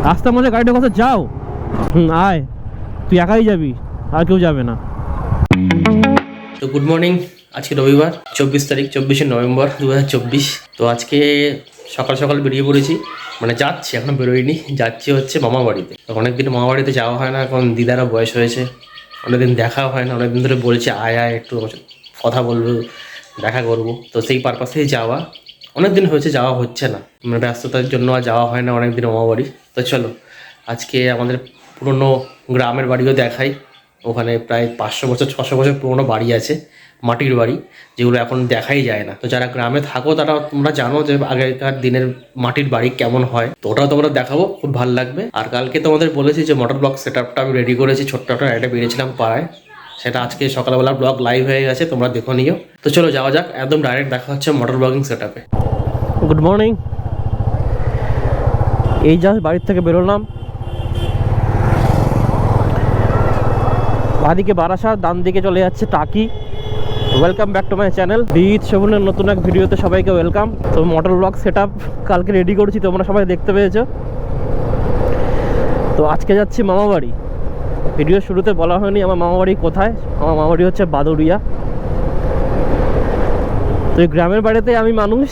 রাস্তার মধ্যে গাড়িটা কোথাও যাও, আয়, তুই একাই যাবি, আর কেউ যাবে না। তো গুড মর্নিং, আজকে রবিবার 24 তারিখ 24শে নভেম্বর 2024। তো আজকে সকাল সকাল বেরিয়ে পড়েছি, মানে যাচ্ছি, এখনো বেরোয়নি, যাচ্ছি হচ্ছে মামা বাড়িতে। তো অনেকদিন মামা বাড়িতে যাওয়া হয় না, এখন দিদারও বয়স হয়েছে, অনেকদিন দেখাও হয় না, অনেকদিন ধরে বলছে আয় আয় একটু কথা বলবো, দেখা করবো। তো সেই পারপাসেই যাওয়া, অনেকদিন হয়েছে যাওয়া হচ্ছে না, মানে ব্যস্ততার জন্য আর যাওয়া হয় না অনেকদিন মামা বাড়ি। তো চলো আজকে আমাদের পুরনো গ্রামের বাড়িও দেখাই। ওখানে প্রায় 500 বছর 600 বছর পুরনো বাড়ি আছে, মাটির বাড়ি, যেগুলো এখন দেখাই যায় না। তো যারা গ্রামে থাকো তারা তোমরা জানো যে আগেকার দিনের মাটির বাড়ি কেমন হয়। তো ওটাও তোমরা দেখাবো, খুব ভালো লাগবে। আর কালকে তোমাদের বলেছি যে মোটর ব্লগ সেট আপটা আমি রেডি করেছি, ছোট্ট একটা রাইডে বেরিয়েছিলাম পাড়ায়, সেটা আজকে সকালবেলা ব্লগ লাইভ হয়ে গেছে, তোমরা দেখো নিও। তো চলো যাওয়া যাক, একদম ডাইরেক্ট দেখা হচ্ছে মোটর ব্লগিং সেট আপে। গুড মর্নিং, এই জাস্ট বাড়ির থেকে বেরোলাম। বাঁদিকে বারাসাত, ডান দিকে চলে যাচ্ছে Taki. Welcome back to my channel বিট শোভনের নতুন এক ভিডিওতে সবাইকে ওয়েলকাম। তো মোটর ব্লগ সেট আপ কালকে রেডি করেছি, তোমরা সবাই দেখতে পেয়েছো। তো আজকে যাচ্ছি মামা বাড়ি। ভিডিও শুরুতে বলা হয়নি আমার মামা বাড়ি কোথায়। আমার মামা বাড়ি হচ্ছে বাদুড়িয়া। তো এই গ্রামের বাড়িতে আমি মানুষ,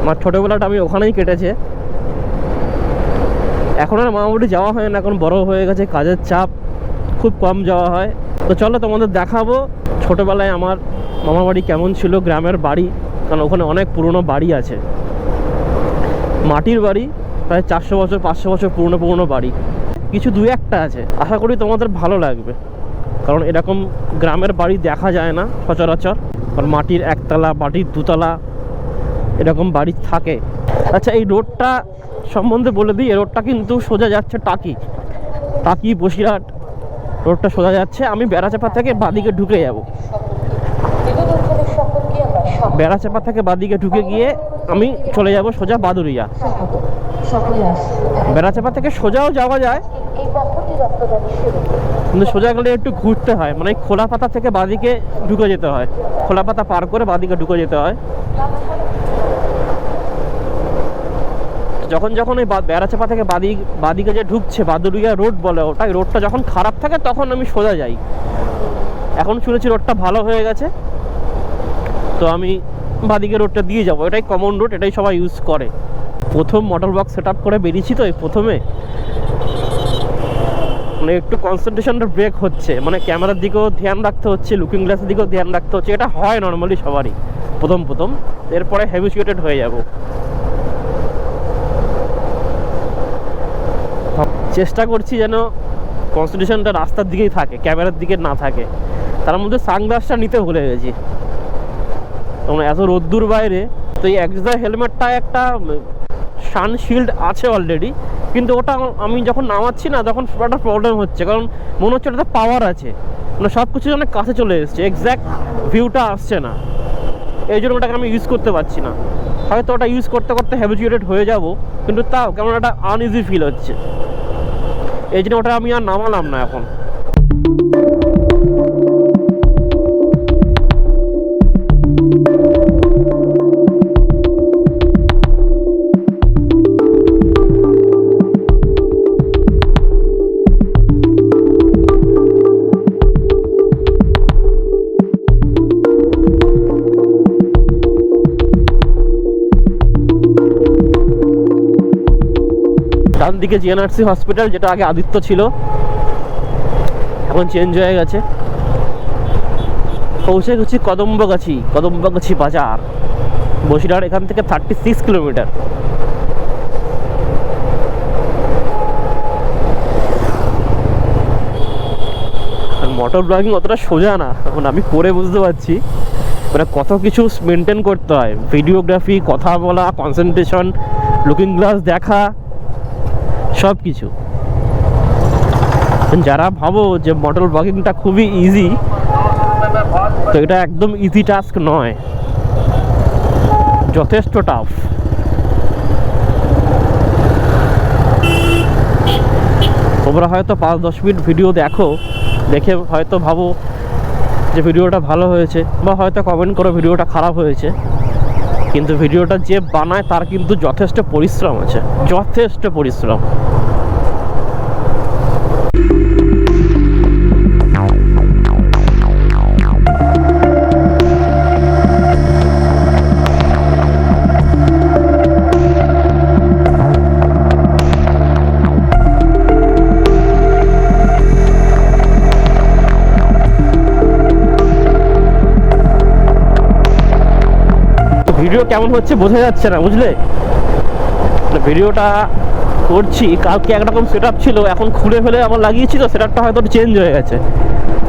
আমার ছোটোবেলাটা আমি ওখানেই কেটেছে। এখন আর মামা বাড়ি যাওয়া হয় না, এখন বড় হয়ে গেছে, কাজের চাপ, খুব কম যাওয়া হয়। তো চলো তোমাদের দেখাবো ছোটোবেলায় আমার মামা বাড়ি কেমন ছিল, গ্রামের বাড়ি, কারণ ওখানে অনেক পুরনো বাড়ি আছে, মাটির বাড়ি, প্রায় 400 বছর 500 বছর পুরনো বাড়ি, কিছু দু একটা আছে। আশা করি তোমাদের ভালো লাগবে, কারণ এরকম গ্রামের বাড়ি দেখা যায় না সচরাচর, কারণ মাটির একতলা, মাটির দুতলা এরকম বাড়ি থাকে। আচ্ছা, এই রোডটা সম্বন্ধে বলে দিই, এই রোডটা কিন্তু সোজা যাচ্ছে টাকি বসিরহাট রোডটা সোজা যাচ্ছে। আমি বেড়াচাপা থেকে বাদিকে ঢুকে যাব, বেড়াচাপা থেকে বাদিকে ঢুকে গিয়ে আমি চলে যাব সোজা বাদুড়িয়া। বেড়াচাপা থেকে সোজাও যাওয়া যায়, কিন্তু সোজা গেলে একটু ঘুরতে হয়, মানে খোলা পাতা থেকে বাদিকে ঢুকে যেতে হয়, খোলা পাতা পার করে বাদিকে ঢুকে যেতে হয়। যখন এই বেড়াচাপা থেকে বাদিকে যে ঢুকছে বাদুড়িয়া রোড বলে ওটা, রোডটা যখন খারাপ থাকে তখন আমি সোজা যাই। এখন শুনেছি রোডটা ভালো হয়ে গেছে, তো আমি বাদিকে রোডটা দিয়ে যাব। এটাই কমন রোড, এটাই সবাই ইউজ করে। প্রথম মোটর ব্লগ সেট আপ করে বেরিয়েছি, তো এই প্রথমে মানে একটু কনসেন্ট্রেশনটা ব্রেক হচ্ছে, মানে ক্যামেরার দিকেও ধ্যান রাখতে হচ্ছে, লুকিং গ্লাসের দিকেও ধ্যান রাখতে হচ্ছে। এটা হয় নর্মালি সবারই প্রথম, এরপরে হ্যাবিচুয়েটেড হয়ে যাব। চেষ্টা করছি যেন কনসেন্ট্রেশনটা রাস্তার দিকেই থাকে, ক্যামেরার দিকে না থাকে। তার মধ্যে সানগ্লাসটা নিতে ভুলে গেছি, কারণ এত রোদ্দুর বাইরে। তো এই এক্সট্রা হেলমেটটা একটা সানশিল্ড আছে অলরেডি, কিন্তু ওটা আমি যখন নামাচ্ছি না তখন একটা প্রবলেম হচ্ছে, কারণ মনে হচ্ছে ওটাতে পাওয়ার আছে, মানে সব কিছু অনেক কাছে চলে এসছে, এক্স্যাক্ট ভিউটা আসছে না, এই জন্য ওটাকে আমি ইউজ করতে পারছি না। হয়তো ওটা ইউজ করতে করতে হ্যাবিচুয়েটেড হয়ে যাব, কিন্তু তাও কেমন একটা আনইজি ফিল হচ্ছে, এই জন্য ওটা আমি আর নামালাম না এখন। ডান দিকে জিএনআরসি হসপিটাল, যেটা আগে আদিত্য ছিল, এখন চেঞ্জ হয়ে গেছে। পৌঁছে গেছি কদম্বগাছি বাজার, বসিরহাট এখান থেকে 36 কিলোমিটার। মোটর ব্লগিং অতটা সোজা না, এখন আমি করে বুঝতে পারছি মানে কত কিছু মেনটেন করতে হয়, ভিডিওগ্রাফি, কথা বলা, কনসেন্ট্রেশন, লুকিং গ্লাস দেখা, সব কিছু। যারা ভাবো যে মোটর ব্লগিংটা খুবই ইজি, তো এটা একদম ইজি টাস্ক নয়, যথেষ্ট টাফ। তোমরা হয়তো 5-10 মিনিট ভিডিও দেখে হয়তো ভাবো যে ভিডিওটা ভালো হয়েছে, বা হয়তো কমেন্ট করো ভিডিওটা খারাপ হয়েছে, কিন্তু ভিডিওটা যে বানায় তার কিন্তু যথেষ্ট পরিশ্রম আছে, যথেষ্ট পরিশ্রম। ভিডিও কেমন হচ্ছে বোঝা যাচ্ছে না, বুঝলে? ভিডিওটা করছি, কালকে একরকম সেট আপ ছিল, এখন খুলে ফেলে আমার লাগিয়েছি তো সেট আপটা হয়তো চেঞ্জ হয়ে গেছে।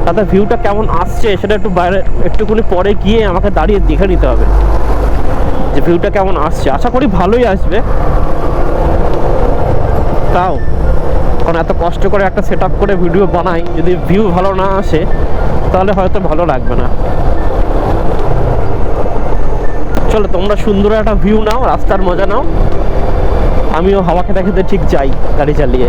তাতে ভিউটা কেমন আসছে সেটা একটু বাইরে একটুখানি পরে গিয়ে আমাকে দাঁড়িয়ে দেখে নিতে হবে যে ভিউটা কেমন আসছে। আশা করি ভালোই আসবে। তাও কারণ এত কষ্ট করে একটা সেট আপ করে ভিডিও বানাই, যদি ভিউ ভালো না আসে তাহলে হয়তো ভালো লাগবে না। চলো তোমরা সুন্দর একটা ভিউ নাও, রাস্তার মজা নাও, আমিও হাওয়া খেতে খেতে ঠিক যাই গাড়ি চালিয়ে।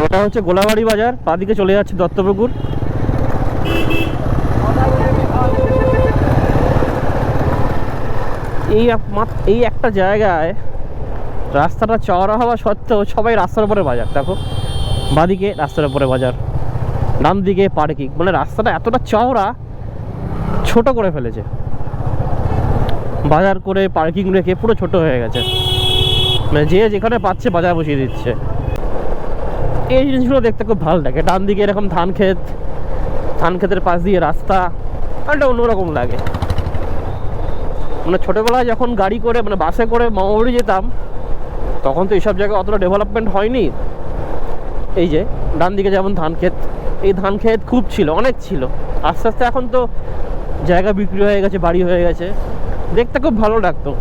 এটা হচ্ছে গোলাবাড়ি বাজার, বাদিকে চলে যাচ্ছে দত্তপুকুর। এই একটা জায়গায় রাস্তাটা চওড়া হওয়া সত্ত্বেও সবাই রাস্তার উপরে বাজার। দেখো বাদিকে রাস্তার উপরে বাজার, ডান দিকে পার্কিং, মানে রাস্তাটা এতটা চওড়া ছোট করে ফেলেছে, বাজার করে পার্কিং রেখে পুরো ছোট হয়ে গেছে, মানে যে যেখানে পাচ্ছে বাজার বসিয়ে দিচ্ছে। এই জিনিসগুলো দেখতে খুব ভালো লাগে। ডান দিকে এরকম ধান ক্ষেতের পাশ দিয়ে রাস্তা, একটা অন্যরকম লাগে। মানে ছোটোবেলায় যখন গাড়ি করে মানে বাসে করে মামাবাড়ি যেতাম তখন তো এইসব জায়গায় অতটা ডেভেলপমেন্ট হয়নি। এই যে ডান দিকে যেমন ধান ক্ষেত, এই ধান ক্ষেত খুব ছিল, অনেক ছিল। আস্তে আস্তে এখন তো জায়গা বিক্রি হয়ে গেছে, বাড়ি হয়ে গেছে। দেখতে খুব ভালো লাগতো,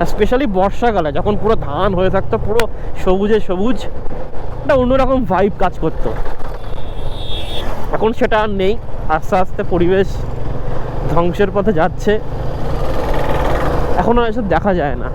আর স্পেশালি বর্ষাকালে যখন পুরো ধান হয়ে থাকতো, পুরো সবুজে সবুজ, একটা অন্যরকম ভাইব কাজ করতো। এখন সেটা আর নেই, আস্তে আস্তে পরিবেশ ধ্বংসের পথে যাচ্ছে, এখন আর এসব দেখা যায় না।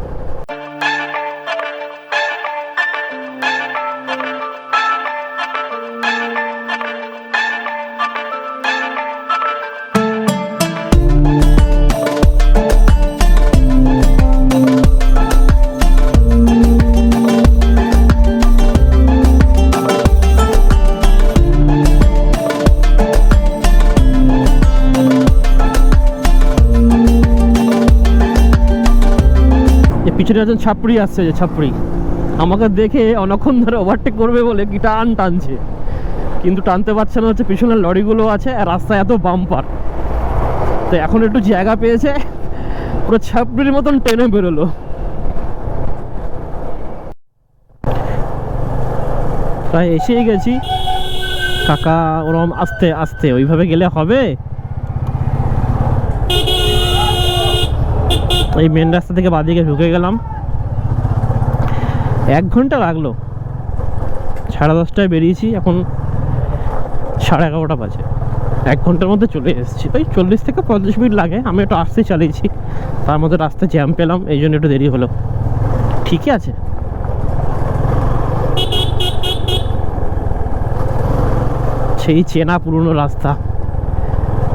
পিছনে একজন ছাপড়ি আসছে, যে ছাপড়ি আমাকে দেখে অনেকক্ষণ ধরে ওভারটেক করবে বলে কি টানছে, কিন্তু টানতে পারছে না, হচ্ছে পিছনের লরিগুলো আছে আর রাস্তায় এত বাম্পার। তো এখন একটু জায়গা পেয়েছে, পুরো ছাপড়ির মতন টেনে বেরোলো। প্রায় এসেই গেছি। কাকা ওরম আস্তে আস্তে, ওইভাবে গেলে হবে? এই মেন রাস্তা থেকে বাদিকে ঢুকে গেলাম, 1 ঘন্টা লাগলো। 10:30টায় বেরিয়েছি, এখন 11:30 বাজে। 1 ঘন্টার মধ্যে চলে এসেছি। ওই 40 থেকে 50 মিনিট লাগে। আমি একটু আসতে চালিয়েছি, তার মধ্যে রাস্তায় জ্যাম পেলাম, এই জন্য একটু দেরি হলো। ঠিকই আছে। সেই চেনা পুরনো রাস্তা,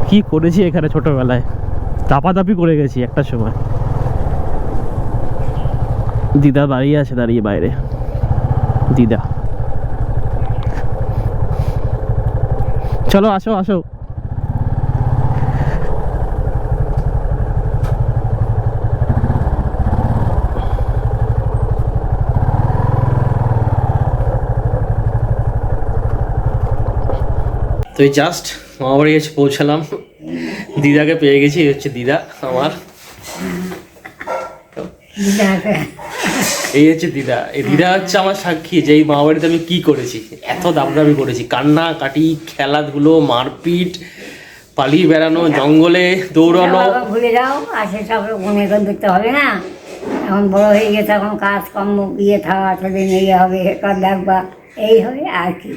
কি করেছি এখানে ছোটবেলায়, দাপাদাপি করে গেছি একটা সময়। দিদা দাঁড়িয়ে আছে, দাঁড়িয়ে বাইরে। দিদা, চলো আসো আসো। তো এই জাস্ট মামাবাড়ি এসে পৌঁছালাম, দিদাকে পেয়ে গেছি। এই হচ্ছে দিদা আমার, এই হচ্ছে দিদা। এই দিদা হচ্ছে আমার সাক্ষী যে এই মামাবাড়িতে আমি কি করেছি, এত দাবদাবি করেছি, কান্না কাটি, খেলাধুলো, মারপিট, পালিয়ে বেড়ানো, জঙ্গলে দৌড়ানো। ভুলে যাও, আর সেসব দেখতে হবে না। এখন বড় হয়ে গেছে, এখন কাজ কর্ম গিয়ে খাওয়া ছেলে মেয়ে হবে, এরপর দেখবা এই হবে আর কি।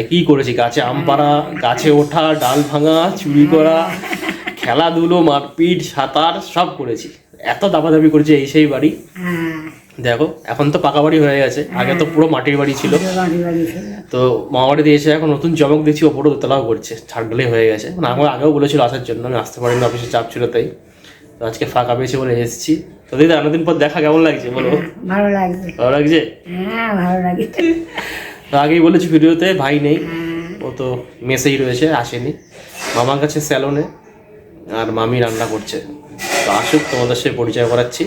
কি করেছি, গাছে আম পাড়া, গাছে ওঠা, ডাল ভাঙা, চুরি করা, খেলাধুলো, মারপিট, সাঁতার সব করেছি। এত দাবাদাবি করেছি এই সেই বাড়ি। হ্যাঁ, দেখো এখন তো পাকা বাড়ি হয়ে গেছে, আগে তো পুরো মাটির বাড়ি ছিল। বাড়ি বাড়ি ছিল। তো মামা বাড়িতে এসে এখন নতুন চমক দিচ্ছি, ওপরে দোতলাও করছে, ছাড়গুলোই হয়ে গেছে। মানে আমার আগেও বলেছিল আসার জন্য, আমি আসতে পারিনি, অফিসে চাপ ছিল তাই। তো আজকে ফাঁকা পেয়েছে বলে এসেছি। তো দিদি অনেকদিন পর দেখা, কেমন লাগছে বলো? ভালো লাগছে। ভালো লাগছে? হ্যাঁ, ভালো লাগে। তো আগেই বলেছি ভিডিওতে, ভাই নেই, ও তো মেসেই রয়েছে, আসেনি। মামার কাছে স্যালনে, আর মামি রান্না করছে। তো আসুক, তোমাদের সাথে পরিচয় করাচ্ছি।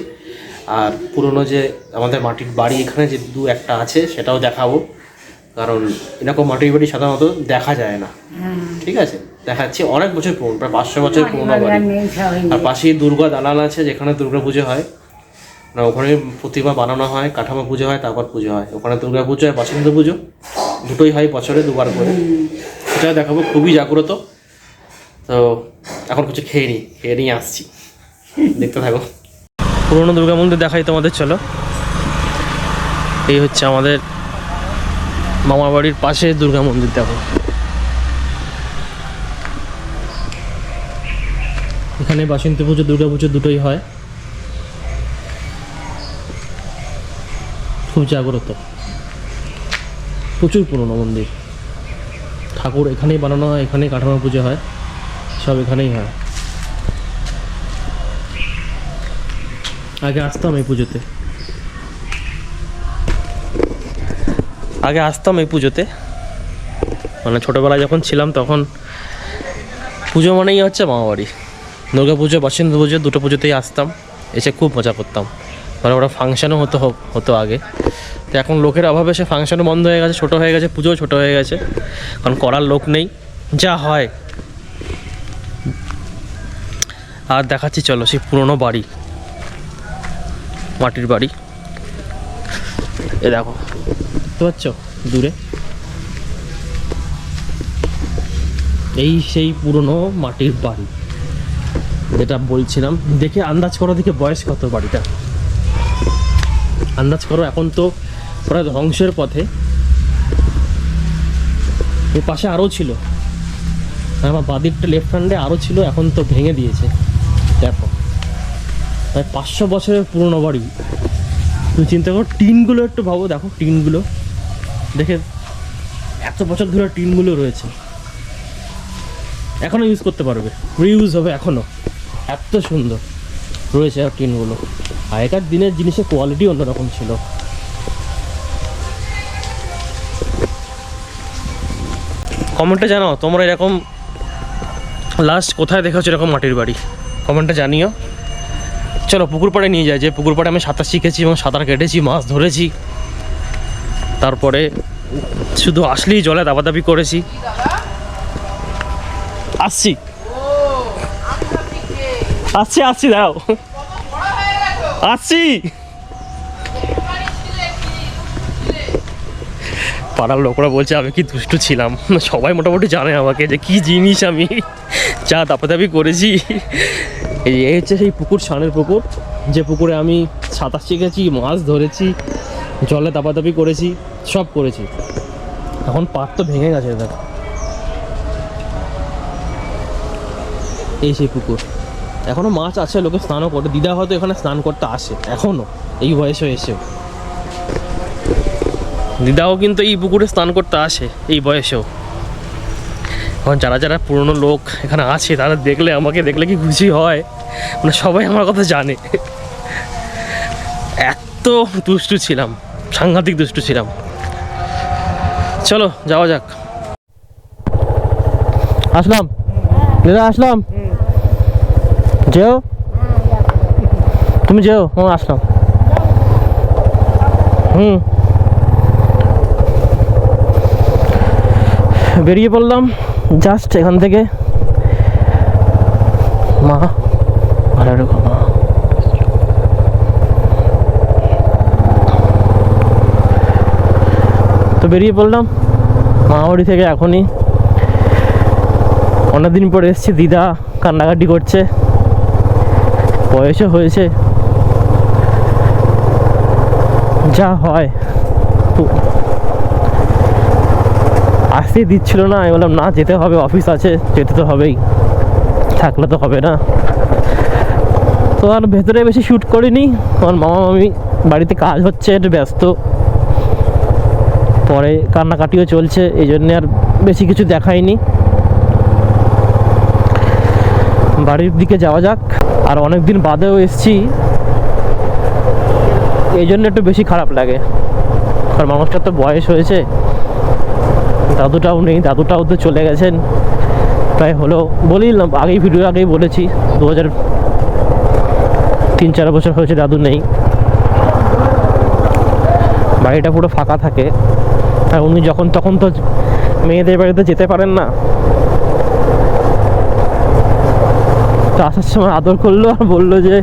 আর পুরনো যে আমাদের মাটির বাড়ি এখানে যে দু একটা আছে সেটাও দেখাবো, কারণ এরকম মাটির বাড়ি সাধারণত দেখা যায় না। ঠিক আছে, দেখাচ্ছি। অনেক বছর পুরনো, প্রায় 500 বছর পুরনো বাড়ি। আর পাশেই দুর্গা দালান আছে, যেখানে দুর্গা পুজো হয়। না, ওখানে প্রতিমা বানানো হয়, কাঠামো পুজো হয়, তারপর পুজো হয়। ওখানে দুর্গা পুজো আর বাসন্ত পুজো দুটোই হয় বছরে দুবার করে। সেটা দেখাবো, খুবই জাগ্রত। তো এখন কিছু খেয়ে নিয়ে আসছি, দেখতে থাকো। পুরোনো দুর্গা মন্দির দেখাই তোমাদের, চলো। এই হচ্ছে আমাদের মামার বাড়ির পাশে দুর্গা মন্দির, দেখো। এখানে বাসন্তী পুজো, দুর্গা পুজো দুটোই হয়। খুব জাগ্রত, প্রচুর পুরনো মন্দির। ঠাকুর এখানেই বানানো হয়, এখানেই কাঠামো পুজো হয়, সব এখানেই হয়। আগে আসতাম এই পুজোতে, মানে ছোটোবেলায় যখন ছিলাম তখন পুজো মানেই হচ্ছে মামাবাড়ি। দুর্গা পুজো, বাসন্তী পুজো, দুটো পুজোতেই আসতাম, এসে খুব মজা করতাম। বড় বড় ফাংশানও হতো আগে। তো এখন লোকের অভাবে সে ফাংশানও বন্ধ হয়ে গেছে, ছোটো হয়ে গেছে, পুজোও ছোটো হয়ে গেছে, কারণ করার লোক নেই, যা হয়। আর দেখাচ্ছি, চলো, সেই পুরনো বাড়ি, মাটির বাড়ি। এ দেখো, বুঝতে পারছো দূরে, এই সেই পুরনো মাটির বাড়ি যেটা বলছিলাম। দেখে আন্দাজ করো, দেখে বয়স কত বাড়িটা, আন্দাজ করো। এখন তো প্রায় ধ্বংসের পথে। এর পাশে আরও ছিল, আমার বাদিকটা লেফট হ্যান্ডে আরও ছিল, এখন তো ভেঙে দিয়েছে। দেখো, প্রায় 500 বছরের পুরনো বাড়ি। তুমি চিন্তা করো, টিনগুলো একটু ভাবো, দেখো টিনগুলো দেখে, এত বছর ধরে টিনগুলো রয়েছে, এখনও ইউজ করতে পারবে, রিইউজ হবে এখনও, এত সুন্দর রয়েছে আর টিনগুলো। আগেকার দিনের জিনিসের কোয়ালিটি অন্যরকম ছিল। কমেন্টে জানাও তোমরা এরকম লাস্ট কোথায় দেখেছো এরকম মাটির বাড়ি, কমেন্টে জানিও। চলো পুকুর পাড়ে নিয়ে যায়, যে পুকুর পাড়ে আমি সাঁতার শিখেছি এবং সাঁতার কেটেছি, মাছ ধরেছি, তারপরে শুধু আসলেই জলে দাবাদাবি করেছি। আসছি দাও, আসছি। পাড়ার লোকরা বলছে আমি কি দুষ্টু ছিলাম, সবাই মোটামুটি জানে আমাকে যে কি জিনিস আমি যা দাপাদাপি করেছি। এই হচ্ছে সেই পুকুর, সানের পুকুর, যে পুকুরে আমি সাঁতার শিখেছি, মাছ ধরেছি, জলে দাপাদাপি করেছি, সব করেছি। এখন পাড় তো ভেঙে গেছে, দেখো। এই সেই পুকুর, এখনও মাছ আছে, লোকে স্নানও করে, দিদা হয়তো এখানে স্নান করতে আসে এখনও, এই বয়সে এসেও। দিদাও কিন্তু এই পুকুরে স্নান করতে আসে এই বয়সেও। এখন যারা যারা পুরনো লোক এখানে আছে, তারা দেখলে, আমাকে দেখলে কি খুশি হয়, মানে সবাই আমার কথা জানে। এত দুষ্টু ছিলাম, সাংঘাতিক দুষ্টু ছিলাম। চলো যাওয়া যাক। আসলাম দিদা, আসলাম। যেও, তুমি যেও, আসলাম। বেরিয়ে পড়লাম জাস্ট এখান থেকে। মা ভালো রেখো, মা। তো বেরিয়ে পড়লাম মামাবাড়ি থেকে এখনই। অনেকদিন পরে এসেছি, দিদা কান্নাকাটি করছে, বয়সও হয়েছে, যা হয় আসতেই দিচ্ছিল না, আমি বললাম না যেতে হবে, অফিস আছে, যেতে তো হবেই, থাকলে তো হবে না। তো আর ভেতরে বেশি শ্যুট করিনি, আমার মামা মামি বাড়িতে কাজ হচ্ছে, একটু ব্যস্ত, পরে কান্নাকাটিও চলছে, এই জন্যে আর বেশি কিছু দেখাইনি। বাড়ির দিকে যাওয়া যাক। আর অনেক দিন বাদেও এসছি, এই জন্য একটু বেশি খারাপ লাগে, কারণ মানুষটার তো বয়স হয়েছে, দাদুটাও নেই, দাদুটাও তো চলে গেছেন প্রায় হলো, বলিলাম আগেই, ভিডিও আগেই বলেছি 3-4 বছর হয়েছে দাদু নেই। বাড়িটা পুরো ফাঁকা থাকে, আর উনি যখন তখন তো মেয়েদের বাড়িতে যেতে পারেন না। তো আসার সময় আদর করলো আর বললো যে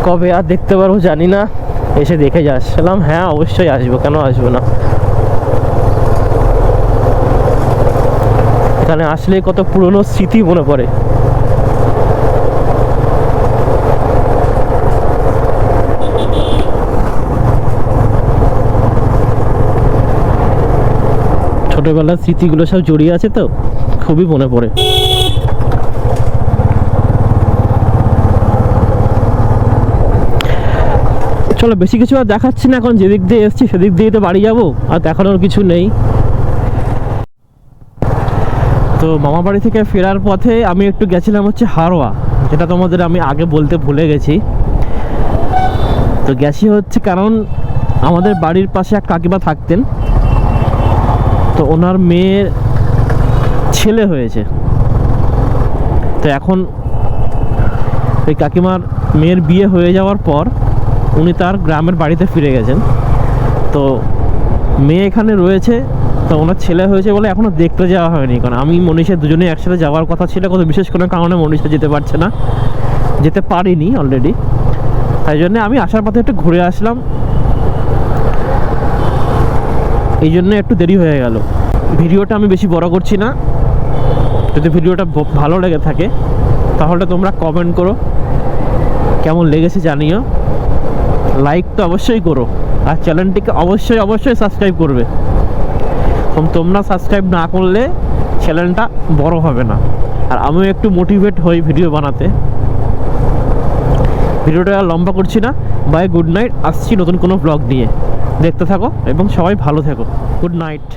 কবে আর দেখতে পারবো জানি না, এসে দেখে যাস। বললাম হ্যাঁ অবশ্যই আসবো, কেন আসবো না। এখানে আসলে কত পুরনো স্মৃতি মনে পড়ে। ছোটবেলার স্মৃতিগুলো সব জড়িয়ে আছে, তো খুবই মনে পড়ে। চলো বেশি কিছু আর দেখাচ্ছি না, এখন যেদিক দিয়ে এসছি সেদিক দিয়ে তো বাড়ি যাবো, আর দেখানোর কিছু নেই। তো মামা বাড়ি থেকে ফেরার পথে আমি একটু গেছিলাম হচ্ছে হারোয়া, যেটা তোমাদের আমি আগে বলতে ভুলে গেছি। তো গেছি হচ্ছে কারণ আমাদের বাড়ির পাশে এক কাকিমা থাকতেন, তো ওনার মেয়ের ছেলে হয়েছে। তো এখন ওই কাকিমার মেয়ের বিয়ে হয়ে যাওয়ার পর উনি তার গ্রামের বাড়িতে ফিরে গেছেন। তো মেয়ে এখানে রয়েছে, তো ওনার ছেলে হয়েছে বলে এখনও দেখতে যাওয়া হয়নি, কারণ আমি মনীষা দুজনে একসাথে যাওয়ার কথা ছিল, কত বিশেষ কোনো কারণে মনীষা যেতে পারছে না, যেতে পারিনি অলরেডি, তাই জন্য আমি আসার পথে একটু ঘুরে আসলাম, এই জন্য একটু দেরি হয়ে গেল। ভিডিওটা আমি বেশি বড় করছি না, যদি ভিডিওটা ভালো লেগে থাকে তাহলে তোমরা কমেন্ট করো, কেমন লেগেছে জানিও, লাইক তো অবশ্যই করো, আর চ্যানেলটিকে অবশ্যই অবশ্যই সাবস্ক্রাইব করবে। তোমরা সাবস্ক্রাইব না করলে চ্যানেলটা বড় হবে না, আর আমিও একটু মোটিভেট হই ভিডিও বানাতে। ভিডিওটা লম্বা করছি না, বাই, গুড নাইট, আসছি নতুন কোনো ব্লগ নিয়ে, দেখতে থাকো এবং সবাই ভালো থেকো, গুড নাইট।